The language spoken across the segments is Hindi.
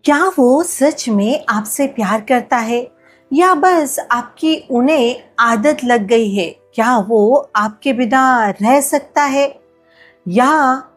क्या वो सच में आपसे प्यार करता है या बस आपकी उन्हें आदत लग गई है? क्या वो आपके बिना रह सकता है या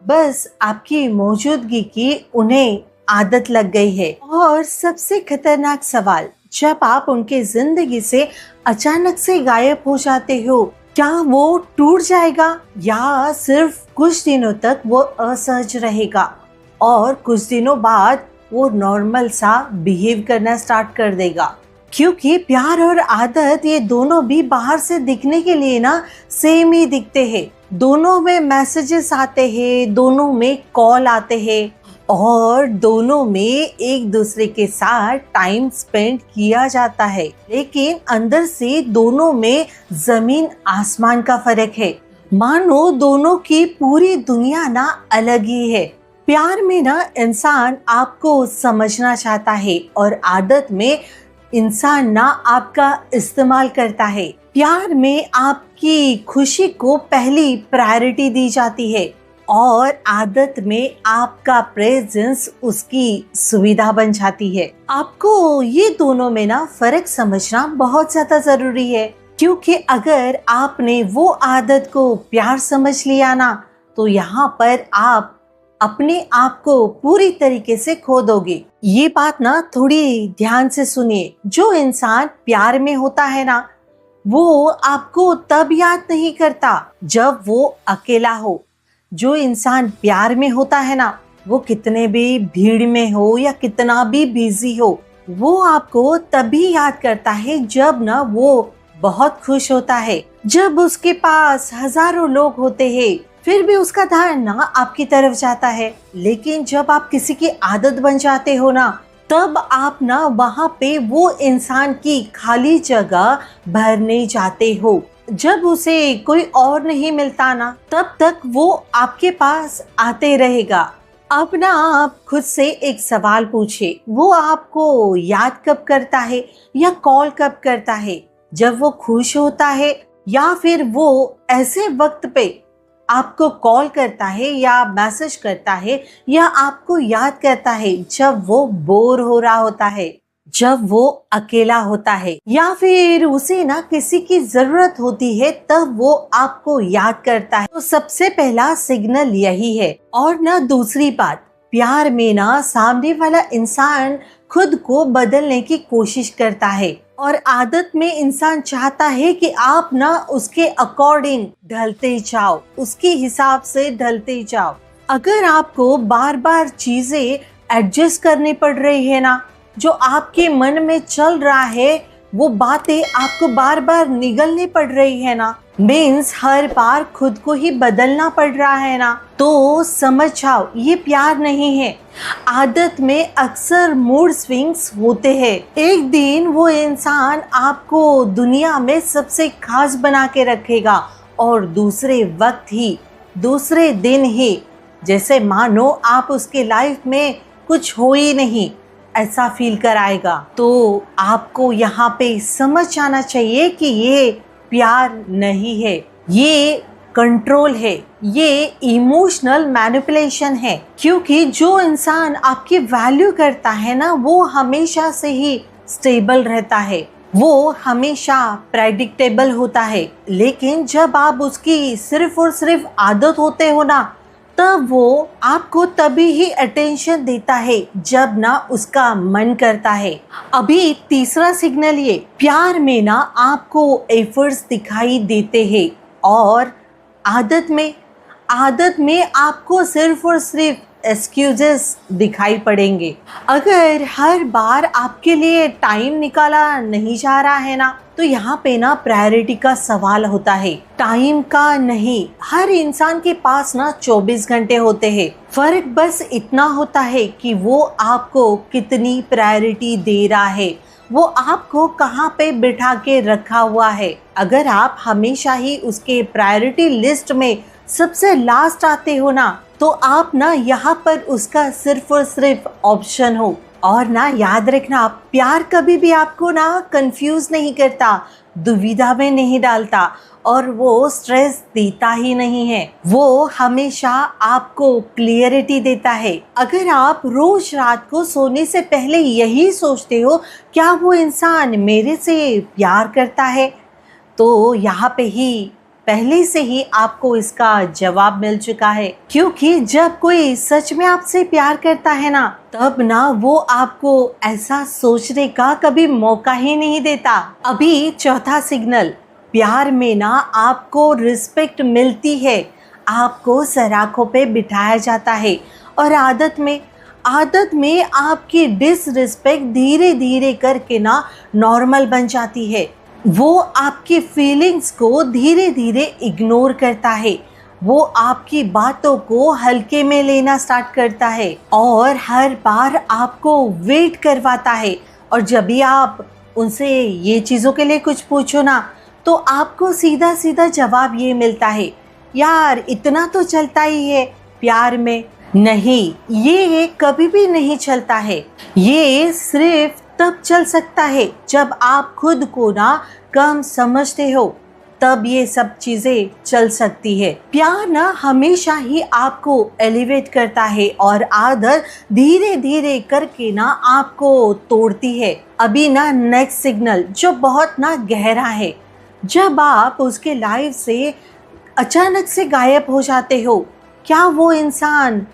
बस आपकी मौजूदगी की उन्हें आदत लग गई है? और सबसे खतरनाक सवाल, जब आप उनके जिंदगी से अचानक से गायब हो जाते हो, क्या वो टूट जाएगा या सिर्फ कुछ दिनों तक वो असहज रहेगा और कुछ दिनों बाद वो नॉर्मल सा बिहेव करना स्टार्ट कर देगा? क्योंकि प्यार और आदत ये दोनों भी बाहर से दिखने के लिए ना सेम ही दिखते हैं। दोनों में मैसेजेस आते हैं, दोनों में कॉल आते हैं और दोनों में एक दूसरे के साथ टाइम स्पेंड किया जाता है, लेकिन अंदर से दोनों में जमीन आसमान का फर्क है। मानो दोनों की पूरी दुनिया ना अलग ही है। प्यार में ना इंसान आपको समझना चाहता है और आदत में इंसान ना आपका इस्तेमाल करता है। प्यार में आपकी खुशी को पहली प्रायोरिटी दी जाती है और आदत में आपका प्रेजेंस उसकी सुविधा बन जाती है। आपको ये दोनों में ना फर्क समझना बहुत ज्यादा जरूरी है, क्योंकि अगर आपने वो आदत को प्यार समझ लिया ना, तो यहाँ पर आप अपने आप को पूरी तरीके से खो दोगे। ये बात ना थोड़ी ध्यान से सुनिए। जो इंसान प्यार में होता है ना, वो आपको तब याद नहीं करता जब वो अकेला हो। जो इंसान प्यार में होता है ना, वो कितने भी भीड़ में हो या कितना भी बिजी हो, वो आपको तभी याद करता है जब ना वो बहुत खुश होता है। जब उसके पास हजारों लोग होते हैं, फिर भी उसका ध्यान ना आपकी तरफ जाता है। लेकिन जब आप किसी की आदत बन जाते हो ना, तब आप ना वहाँ पे वो इंसान की खाली जगह भरने जाते हो। जब उसे कोई और नहीं मिलता ना, तब तक वो आपके पास आते रहेगा। अब ना आप खुद से एक सवाल पूछिए, वो आपको याद कब करता है या कॉल कब करता है? जब वो खुश होता है या फिर वो ऐसे वक्त पे आपको कॉल करता है या मैसेज करता है या आपको याद करता है जब वो बोर हो रहा होता है, जब वो अकेला होता है, या फिर उसे ना किसी की जरूरत होती है तब वो आपको याद करता है? तो सबसे पहला सिग्नल यही है। और ना दूसरी बात, प्यार में ना सामने वाला इंसान खुद को बदलने की कोशिश करता है और आदत में इंसान चाहता है कि आप ना उसके अकॉर्डिंग ढलते जाओ, उसके हिसाब से ढलते जाओ। अगर आपको बार बार चीजें एडजस्ट करनी पड़ रही है ना, जो आपके मन में चल रहा है वो बातें आपको बार बार निगलनी पड़ रही है ना, मीन्स हर बार खुद को ही बदलना पड़ रहा है ना, तो समझ जाओ ये प्यार नहीं है। आदत में अक्सर मूड स्विंग्स होते हैं। एक दिन वो इंसान आपको दुनिया में सबसे खास बना के रखेगा और दूसरे वक्त ही, दूसरे दिन ही, जैसे मानो आप उसके लाइफ में कुछ हो ही नहीं, ऐसा फील कराएगा। तो आपको यहाँ पे समझ आना चाहिए कि ये प्यार नहीं है, ये कंट्रोल है, ये इमोशनल मैनिपुलेशन है। क्योंकि जो इंसान आपकी वैल्यू करता है ना, वो हमेशा से ही स्टेबल रहता है, वो हमेशा प्रेडिक्टेबल होता है। लेकिन जब आप उसकी सिर्फ और सिर्फ आदत होते हो ना, तब वो आपको तभी ही अटेंशन देता है जब ना उसका मन करता है। अभी तीसरा सिग्नल ये, प्यार में ना आपको एफर्ट्स दिखाई देते हैं और आदत में आपको सिर्फ और सिर्फ एक्सक्यूजेस दिखाई पड़ेंगे। अगर हर बार आपके लिए टाइम निकाला नहीं जा रहा है ना, तो यहाँ पे ना प्रायोरिटी का सवाल होता है, टाइम का नहीं। हर इंसान के पास ना 24 घंटे होते हैं। फर्क बस इतना होता है कि वो आपको कितनी प्रायोरिटी दे रहा है, वो आपको कहाँ पे बिठा के रखा हुआ है। अगर आप हमेशा ही उसके प्रायोरिटी लिस्ट में सबसे लास्ट आते हो ना, तो आप ना यहाँ पर उसका सिर्फ और सिर्फ ऑप्शन हो। और ना याद रखना, प्यार कभी भी आपको ना कंफ्यूज नहीं करता, दुविधा में नहीं डालता और वो स्ट्रेस देता ही नहीं है। वो हमेशा आपको क्लियरिटी देता है। अगर आप रोज रात को सोने से पहले यही सोचते हो क्या वो इंसान मेरे से प्यार करता है, तो यहाँ पे ही पहले से ही आपको इसका जवाब मिल चुका है। क्योंकि जब कोई सच में आपसे प्यार करता है ना, तब ना वो आपको ऐसा सोचने का कभी मौका ही नहीं देता। अभी चौथा सिग्नल, प्यार में ना आपको रिस्पेक्ट मिलती है, आपको सराखों पे बिठाया जाता है और आदत में आपकी डिसरिस्पेक्ट धीरे धीरे करके ना नॉर्मल बन जाती है। वो आपकी फीलिंग्स को धीरे धीरे इग्नोर करता है, वो आपकी बातों को हल्के में लेना स्टार्ट करता है और हर बार आपको वेट करवाता है। और जब भी आप उनसे ये चीज़ों के लिए कुछ पूछो ना, तो आपको सीधा सीधा जवाब ये मिलता है, यार इतना तो चलता ही है प्यार में। नहीं, ये कभी भी नहीं चलता है। ये सिर्फ तब चल सकता है जब आप खुद को ना कम समझते हो, तब ये सब चीज़ें चल सकती है। प्यार ना हमेशा ही आपको एलिवेट करता है और आदत धीरे धीरे करके ना आपको तोड़ती है। अभी ना नेक्स्ट सिग्नल जो बहुत ना गहरा है, जब आप उसके लाइफ से अचानक से गायब हो जाते हो, क्या वो इंसान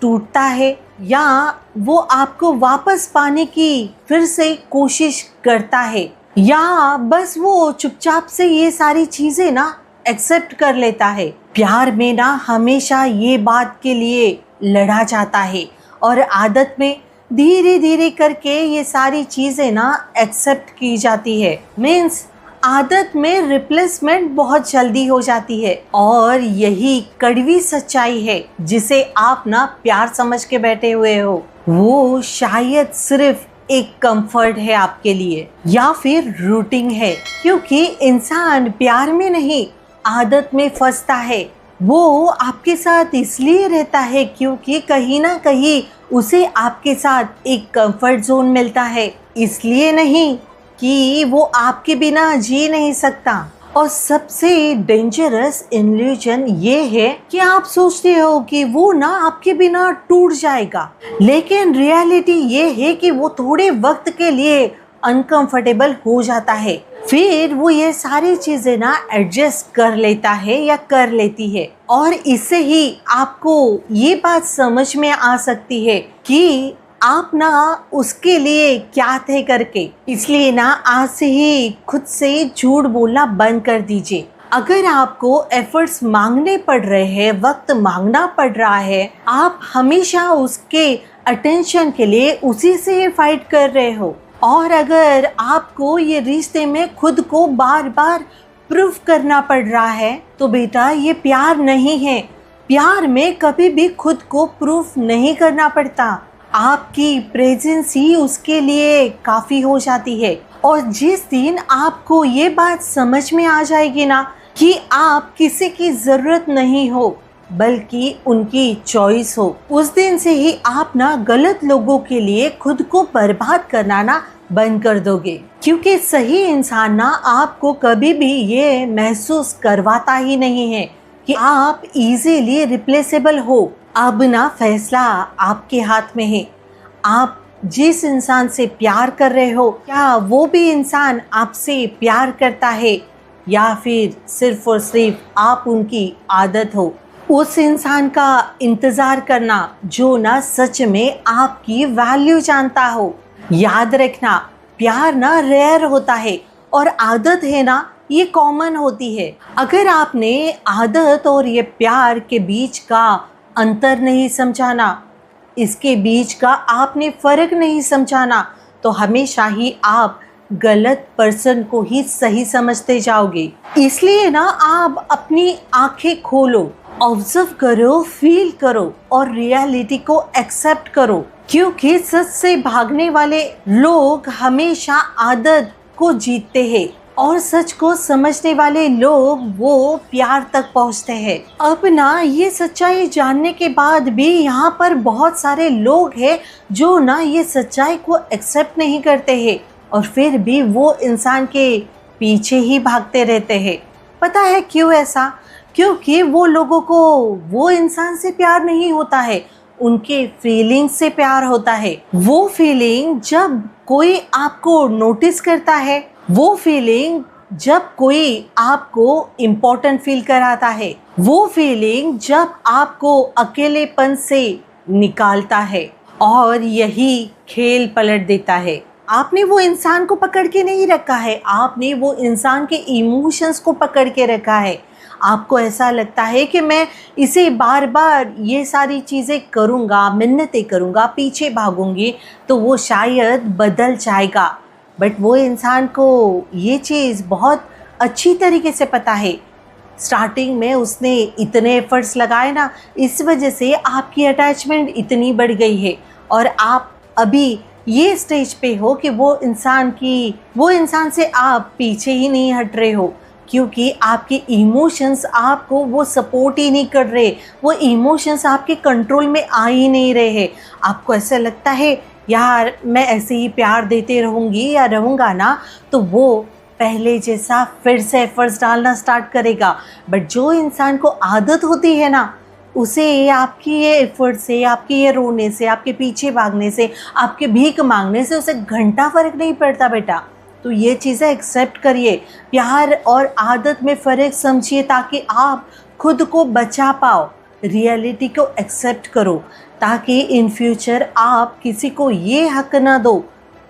टूटता है या वो आपको वापस पाने की फिर से कोशिश करता है, या बस वो चुपचाप से ये सारी चीज़ें ना एक्सेप्ट कर लेता है। प्यार में ना हमेशा ये बात के लिए लड़ा जाता है और आदत में धीरे धीरे करके ये सारी चीज़ें ना एक्सेप्ट की जाती है। मीन्स आदत में रिप्लेसमेंट बहुत जल्दी हो जाती है और यही कड़वी सच्चाई है जिसे आप ना प्यार समझ के बैठे हुए हो। वो शायद सिर्फ एक कंफर्ट है आपके लिए या फिर रूटीन है, क्योंकि इंसान प्यार में नहीं आदत में फंसता है। वो आपके साथ इसलिए रहता है क्योंकि कहीं ना कहीं उसे आपके साथ एक कंफर्ट जोन मिलता है, इसलिए नहीं कि वो आपके बिना जी नहीं सकता। और सबसे डेंजरस इल्यूजन ये है कि आप सोचते हो कि वो ना आपके बिना टूट जाएगा, लेकिन रियलिटी ये है कि वो थोड़े वक्त के लिए अनकंफर्टेबल हो जाता है, फिर वो ये सारी चीज़ें ना एडजस्ट कर लेता है या कर लेती है। और इससे ही आपको ये बात समझ में आ सकती है कि आप ना उसके लिए क्या थे करके। इसलिए ना आज से ही खुद से झूठ बोलना बंद कर दीजिए। अगर आपको एफर्ट्स मांगने पड़ रहे हैं, वक्त मांगना पड़ रहा है, आप हमेशा उसके अटेंशन के लिए उसी से फाइट कर रहे हो, और अगर आपको ये रिश्ते में खुद को बार बार प्रूफ करना पड़ रहा है, तो बेटा ये प्यार नहीं है। प्यार में कभी भी खुद को प्रूफ नहीं करना पड़ता, आपकी प्रेजेंस ही उसके लिए काफ़ी हो जाती है। और जिस दिन आपको ये बात समझ में आ जाएगी ना कि आप किसी की ज़रूरत नहीं हो बल्कि उनकी चॉइस हो, उस दिन से ही आप ना गलत लोगों के लिए खुद को बर्बाद करना ना बंद कर दोगे। क्योंकि सही इंसान ना आपको कभी भी ये महसूस करवाता ही नहीं है कि आप इजीली रिप्लेसेबल हो। अब ना फैसला आपके हाथ में है। आप जिस इंसान से प्यार कर रहे हो, क्या वो भी इंसान आपसे प्यार करता है या फिर सिर्फ और सिर्फ आप उनकी आदत हो। उस इंसान का इंतज़ार करना जो ना सच में आपकी वैल्यू जानता हो। याद रखना, प्यार ना रेयर होता है और आदत है ना ये कॉमन होती है। अगर आपने आदत और ये प्यार के बीच का अंतर नहीं समझाना, इसके बीच का आपने फ़र्क नहीं समझाना, तो हमेशा ही आप गलत पर्सन को ही सही समझते जाओगे। इसलिए ना आप अपनी आंखें खोलो, ऑब्जर्व करो, फील करो और रियलिटी को एक्सेप्ट करो। क्योंकि सच से भागने वाले लोग हमेशा आदत को जीतते हैं और सच को समझने वाले लोग वो प्यार तक पहुंचते हैं। अब ना ये सच्चाई जानने के बाद भी यहाँ पर बहुत सारे लोग हैं जो ना ये सच्चाई को एक्सेप्ट नहीं करते हैं और फिर भी वो इंसान के पीछे ही भागते रहते हैं। पता है क्यों ऐसा? क्योंकि वो लोगों को वो इंसान से प्यार नहीं होता है, उनके फीलिंग से प्यार होता है। वो फीलिंग जब कोई आपको नोटिस करता है, वो फीलिंग जब कोई आपको इम्पोर्टेंट फील कराता है, वो फीलिंग जब आपको अकेलेपन से निकालता है, और यही खेल पलट देता है। आपने वो इंसान को पकड़ के नहीं रखा है, आपने वो इंसान के इमोशंस को पकड़ के रखा है। आपको ऐसा लगता है कि मैं इसे बार बार ये सारी चीज़ें करूँगा, मिन्नतें करूँगा, पीछे भागूंगी तो वो शायद बदल जाएगा। बट वो इंसान को ये चीज़ बहुत अच्छी तरीके से पता है। स्टार्टिंग में उसने इतने एफर्ट्स लगाए ना, इस वजह से आपकी अटैचमेंट इतनी बढ़ गई है, और आप अभी ये स्टेज पे हो कि वो इंसान से आप पीछे ही नहीं हट रहे हो, क्योंकि आपके इमोशंस आपको वो सपोर्ट ही नहीं कर रहे, वो इमोशंस आपके कंट्रोल में आ ही नहीं रहे हैं। आपको ऐसा लगता है यार मैं ऐसे ही प्यार देते रहूँगी या रहूँगा ना तो वो पहले जैसा फिर से एफर्ट्स डालना स्टार्ट करेगा। बट जो इंसान को आदत होती है ना, उसे आपकी ये एफर्ट से, आपके ये रोने से, आपके पीछे भागने से, आपके भीख मांगने से उसे घंटा फ़र्क नहीं पड़ता बेटा। तो ये चीज़ें एक्सेप्ट करिए, प्यार और आदत में फ़र्क समझिए ताकि आप खुद को बचा पाओ। रियलिटी को एक्सेप्ट करो ताकि इन फ्यूचर आप किसी को ये हक ना दो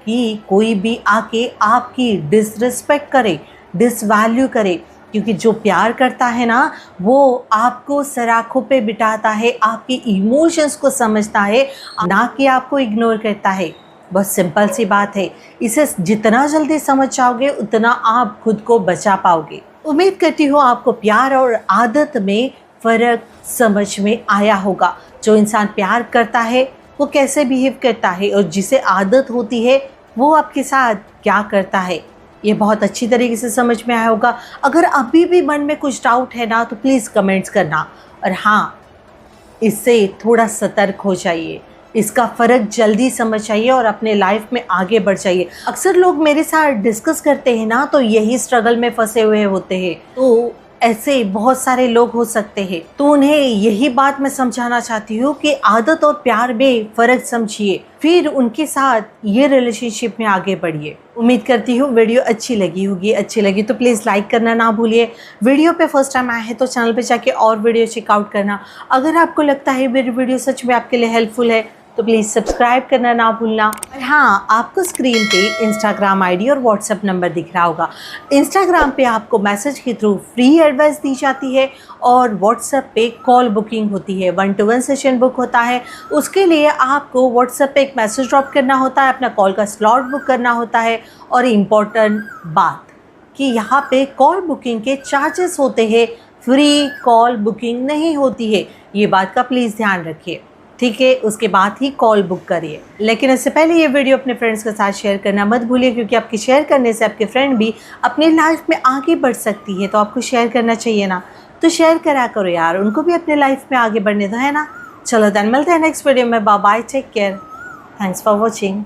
कि कोई भी आके आपकी डिसरिस्पेक्ट करे, डिसवैल्यू करे। क्योंकि जो प्यार करता है ना, वो आपको सराखों पे बिठाता है, आपके इमोशंस को समझता है, ना कि आपको इग्नोर करता है। बहुत सिंपल सी बात है, इसे जितना जल्दी समझ जाओगे उतना आप खुद को बचा पाओगे। उम्मीद करती हूँ आपको प्यार और आदत में फ़र्क समझ में आया होगा। जो इंसान प्यार करता है वो कैसे बिहेव करता है, और जिसे आदत होती है वो आपके साथ क्या करता है, ये बहुत अच्छी तरीके से समझ में आया होगा। अगर अभी भी मन में कुछ डाउट है ना तो प्लीज़ कमेंट्स करना, और हाँ, इससे थोड़ा सतर्क हो जाइए, इसका फ़र्क जल्दी समझ जाइए और अपने लाइफ में आगे बढ़ जाइए। अक्सर लोग मेरे साथ डिस्कस करते हैं ना तो यही स्ट्रगल में फंसे हुए होते हैं। तो ऐसे बहुत सारे लोग हो सकते हैं, तो उन्हें यही बात मैं समझाना चाहती हूँ कि आदत और प्यार में फ़र्क समझिए, फिर उनके साथ ये रिलेशनशिप में आगे बढ़िए। उम्मीद करती हूँ वीडियो अच्छी लगी होगी। अच्छी लगी तो प्लीज़ लाइक करना ना भूलिए। वीडियो पे फर्स्ट टाइम आए हैं तो चैनल पे जाके और वीडियो चेकआउट करना। अगर आपको लगता है मेरी वीडियो सच में आपके लिए हेल्पफुल है तो प्लीज़ सब्सक्राइब करना ना भूलना। और हाँ, आपको स्क्रीन पे इंस्टाग्राम आईडी और व्हाट्सएप नंबर दिख रहा होगा। इंस्टाग्राम पे आपको मैसेज के थ्रू फ्री एडवाइस दी जाती है, और व्हाट्सएप पे कॉल बुकिंग होती है, 1-to-1 सेशन बुक होता है। उसके लिए आपको व्हाट्सएप पे एक मैसेज ड्रॉप करना होता है, अपना कॉल का स्लॉट बुक करना होता है। और इम्पॉर्टेंट बात कि यहाँ पे कॉल बुकिंग के चार्जेस होते हैं, फ्री कॉल बुकिंग नहीं होती है, ये बात का प्लीज़ ध्यान रखिए, ठीक है। उसके बाद ही कॉल बुक करिए। लेकिन इससे पहले ये वीडियो अपने फ्रेंड्स के साथ शेयर करना मत भूलिए, क्योंकि आपके शेयर करने से आपके फ्रेंड भी अपनी लाइफ में आगे बढ़ सकती है। तो आपको शेयर करना चाहिए ना, तो शेयर करा करो यार, उनको भी अपने लाइफ में आगे बढ़ने दो, है ना। चलो देन मिलते हैं नेक्स्ट वीडियो में। Bye bye, take care, thanks for watching.